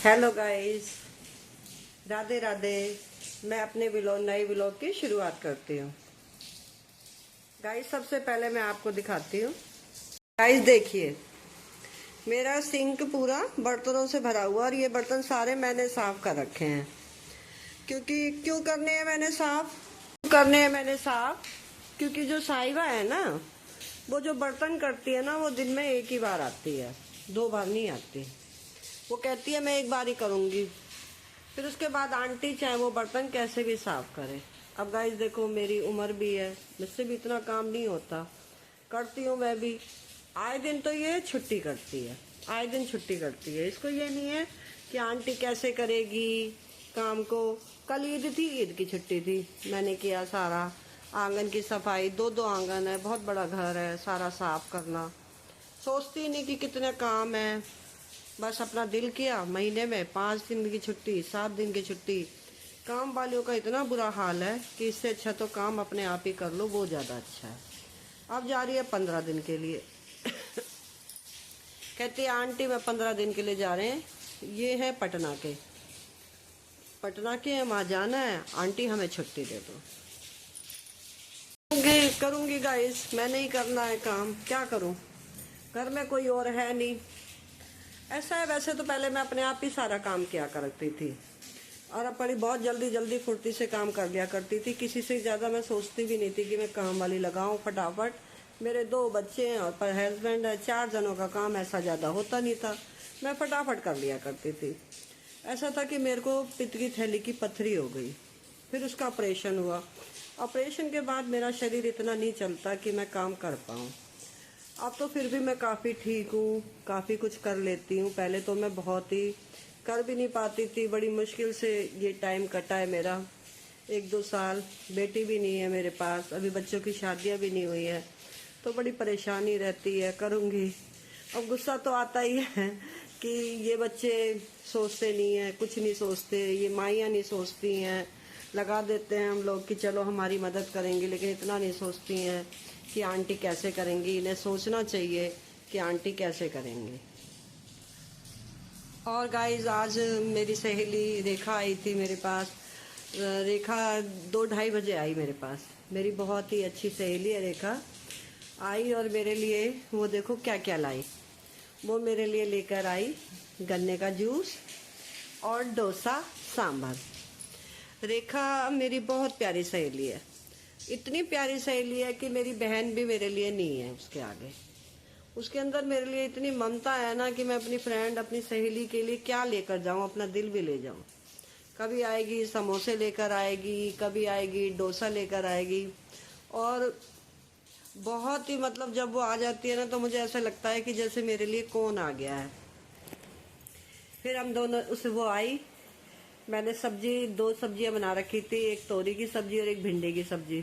Hello guys, Radhe Radhe. मैं अपने नए व्लॉग की शुरुआत करती हूँ। गाइस, सबसे पहले मैं आपको दिखाती हूँ। गाइस देखिए, मेरा सिंक पूरा बर्तनों से भरा हुआ और ये बर्तन सारे मैंने साफ कर रखे हैं। क्यों करने हैं मैंने साफ, क्योंकि जो साहिबा है ना, वो जो बर्तन करती है ना, वो दिन में एक ही बार आती है, 2 बार नहीं आती। वो कहती है मैं एक बार ही करूँगी, फिर उसके बाद आंटी चाहे वो बर्तन कैसे भी साफ करे। अब गाइस देखो, मेरी उम्र भी है, मुझसे भी इतना काम नहीं होता, करती हूँ मैं भी। आए दिन तो ये छुट्टी करती है, आए दिन छुट्टी करती है। इसको ये नहीं है कि आंटी कैसे करेगी काम को। कल ईद थी, ईद की छुट्टी थी, मैंने किया सारा आंगन की सफाई। 2 आंगन है, बहुत बड़ा घर है, सारा साफ करना। सोचती नहीं कि कितने काम है, बस अपना दिल किया। महीने में 5 दिन की छुट्टी, 7 दिन की छुट्टी। काम वालियों का इतना बुरा हाल है कि इससे अच्छा तो काम अपने आप ही कर लो, वो ज़्यादा अच्छा है। अब जा रही है 15 दिन के लिए। कहती है आंटी मैं 15 दिन के लिए जा रहे हैं, ये है पटना के हम वहाँ जाना है, आंटी हमें छुट्टी दे दो। करूँगी गाइस, मैंने ही करना है काम, क्या करूँ, घर में कोई और है नहीं। ऐसा है, वैसे तो पहले मैं अपने आप ही सारा काम किया करती थी और अब बड़ी बहुत जल्दी जल्दी फुर्ती से काम कर लिया करती थी। किसी से ज़्यादा मैं सोचती भी नहीं थी कि मैं काम वाली लगाऊं फटाफट। मेरे 2 बच्चे हैं और पर हस्बैंड है, 4 जनों का काम ऐसा ज़्यादा होता नहीं था, मैं फटाफट कर लिया करती थी। ऐसा था कि मेरे को पित्त की थैली की पथरी हो गई, फिर उसका ऑपरेशन हुआ। ऑपरेशन के बाद मेरा शरीर इतना नहीं चलता कि मैं काम कर पाऊँ। अब तो फिर भी मैं काफ़ी ठीक हूँ, काफ़ी कुछ कर लेती हूँ। पहले तो मैं बहुत ही कर भी नहीं पाती थी, बड़ी मुश्किल से ये टाइम कटा है मेरा। 1-2 साल, बेटी भी नहीं है मेरे पास, अभी बच्चों की शादियाँ भी नहीं हुई है, तो बड़ी परेशानी रहती है। करूँगी। अब गुस्सा तो आता ही है कि ये बच्चे सोचते नहीं हैं, कुछ नहीं सोचते, ये माइयाँ नहीं सोचती हैं। लगा देते हैं हम लोग कि चलो हमारी मदद करेंगी, लेकिन इतना नहीं सोचती हैं कि आंटी कैसे करेंगी। इन्हें सोचना चाहिए कि आंटी कैसे करेंगी। और गाइस, आज मेरी सहेली रेखा आई थी मेरे पास। रेखा 2-2:30 बजे आई मेरे पास। मेरी बहुत ही अच्छी सहेली है रेखा। आई और मेरे लिए वो देखो क्या क्या लाई। वो मेरे लिए लेकर आई गन्ने का जूस और डोसा सांभर। रेखा मेरी बहुत प्यारी सहेली है, इतनी प्यारी सहेली है कि मेरी बहन भी मेरे लिए नहीं है उसके आगे। उसके अंदर मेरे लिए इतनी ममता है ना कि मैं अपनी फ्रेंड, अपनी सहेली के लिए क्या लेकर जाऊं, अपना दिल भी ले जाऊं। कभी आएगी समोसे लेकर आएगी, कभी आएगी डोसा लेकर आएगी। और बहुत ही मतलब जब वो आ जाती है ना, तो मुझे ऐसा लगता है कि जैसे मेरे लिए कौन आ गया है। फिर हम दोनों, उस वो आई, मैंने सब्जी 2 सब्जियां बना रखी थी, एक तोरी की सब्जी और एक भिंडी की सब्जी।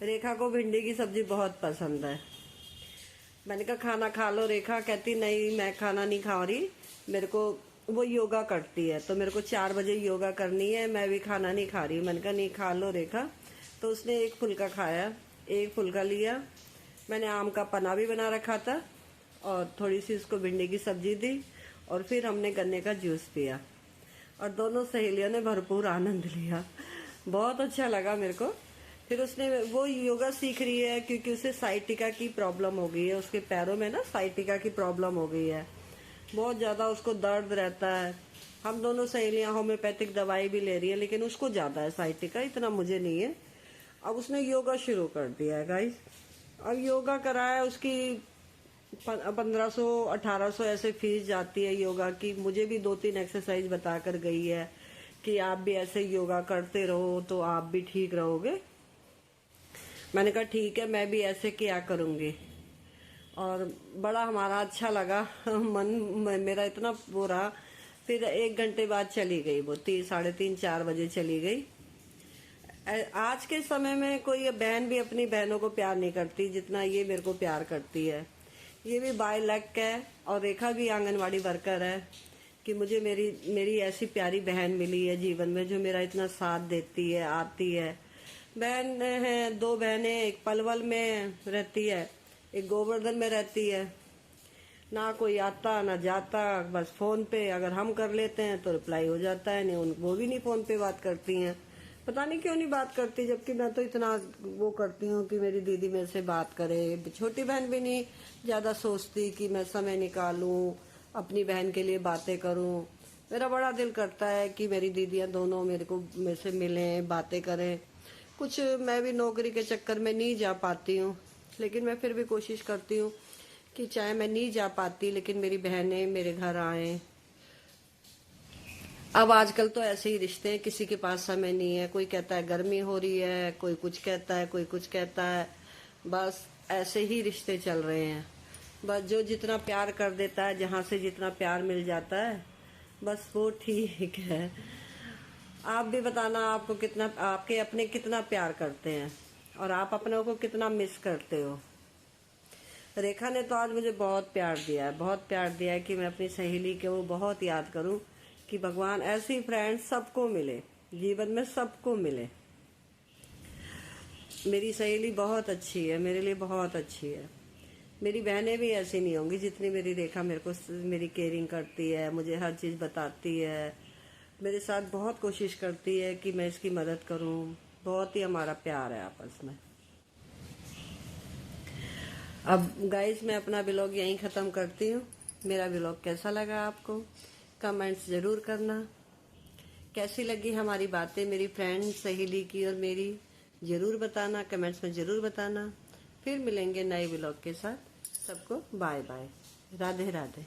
रेखा को भिंडी की सब्जी बहुत पसंद है। मैंने कहा खाना खा लो। रेखा कहती नहीं, मैं खाना नहीं खा रही, मेरे को, वो योगा करती है तो मेरे को 4 बजे योगा करनी है, मैं भी खाना नहीं खा रही। मैंने कहा नहीं, खा लो रेखा। तो उसने एक फुल्का खाया, एक फुल्का लिया। मैंने आम का पन्ना भी बना रखा था और थोड़ी सी उसको भिंडी की सब्जी दी और फिर हमने गन्ने का जूस पिया और दोनों सहेलियों ने भरपूर आनंद लिया। बहुत अच्छा लगा मेरे को। फिर उसने, वो योगा सीख रही है क्योंकि उसे साइटिका की प्रॉब्लम हो गई है, उसके पैरों में ना साइटिका की प्रॉब्लम हो गई है, बहुत ज़्यादा उसको दर्द रहता है। हम दोनों सहेलियां होम्योपैथिक दवाई भी ले रही है, लेकिन उसको ज़्यादा है साइटिका, इतना मुझे नहीं है। अब उसने योगा शुरू कर दिया है गाइस। अब योगा कराया, उसकी 1500-1800 ऐसे फीस जाती है योगा की। मुझे भी 2-3 एक्सरसाइज बता कर गई है कि आप भी ऐसे योगा करते रहो तो आप भी ठीक रहोगे। मैंने कहा ठीक है, मैं भी ऐसे किया करूँगी। और बड़ा हमारा अच्छा लगा। मेरा इतना वो रहा। फिर 1 घंटे बाद चली गई वो, 3-3:30-4 बजे चली गई। आज के समय में कोई बहन भी अपनी बहनों को प्यार नहीं करती जितना ये मेरे को प्यार करती है। ये भी बाय लक है और रेखा भी आंगनवाड़ी वर्कर है कि मुझे मेरी ऐसी प्यारी बहन मिली है जीवन में, जो मेरा इतना साथ देती है, आती है। बहन है, 2 बहनें, एक पलवल में रहती है, एक गोवर्धन में रहती है। ना कोई आता ना जाता, बस फोन पे अगर हम कर लेते हैं तो रिप्लाई हो जाता है, नहीं वो भी नहीं फोन पे बात करती हैं। पता नहीं क्यों नहीं बात करती, जबकि मैं तो इतना वो करती हूँ कि मेरी दीदी मेरे से बात करे। छोटी बहन भी नहीं ज्यादा सोचती कि मैं समय निकालूं अपनी बहन के लिए बातें करूं। मेरा बड़ा दिल करता है कि मेरी दीदियां दोनों मेरे से मिलें, बातें करें। कुछ मैं भी नौकरी के चक्कर में नहीं जा पाती हूँ, लेकिन मैं फिर भी कोशिश करती हूँ कि चाहे मैं नहीं जा पाती लेकिन मेरी बहनें मेरे घर आए। अब आजकल तो ऐसे ही रिश्ते हैं, किसी के पास समय नहीं है। कोई कहता है गर्मी हो रही है, कोई कुछ कहता है, कोई कुछ कहता है। बस ऐसे ही रिश्ते चल रहे हैं। बस जो जितना प्यार कर देता है, जहाँ से जितना प्यार मिल जाता है, बस वो ठीक है। आप भी बताना, आपको कितना, आपके अपने कितना प्यार करते हैं और आप अपनों को कितना मिस करते हो। रेखा ने तो आज मुझे बहुत प्यार दिया है, बहुत प्यार दिया है कि मैं अपनी सहेली के वो बहुत याद करूं कि भगवान ऐसी फ्रेंड सबको मिले, जीवन में सबको मिले। मेरी सहेली बहुत अच्छी है, मेरे लिए बहुत अच्छी है। मेरी बहनें भी ऐसी नहीं होंगी जितनी मेरी रेखा मेरे को, मेरी केयरिंग करती है, मुझे हर चीज़ बताती है, मेरे साथ बहुत कोशिश करती है कि मैं इसकी मदद करूं। बहुत ही हमारा प्यार है आपस में। अब गाइस मैं अपना ब्लॉग यहीं ख़त्म करती हूँ। मेरा ब्लॉग कैसा लगा आपको कमेंट्स ज़रूर करना। कैसी लगी हमारी बातें मेरी फ्रेंड सहेली की और मेरी, ज़रूर बताना, कमेंट्स में ज़रूर बताना। फिर मिलेंगे नए ब्लॉग के साथ। सबको बाय बाय, राधे राधे।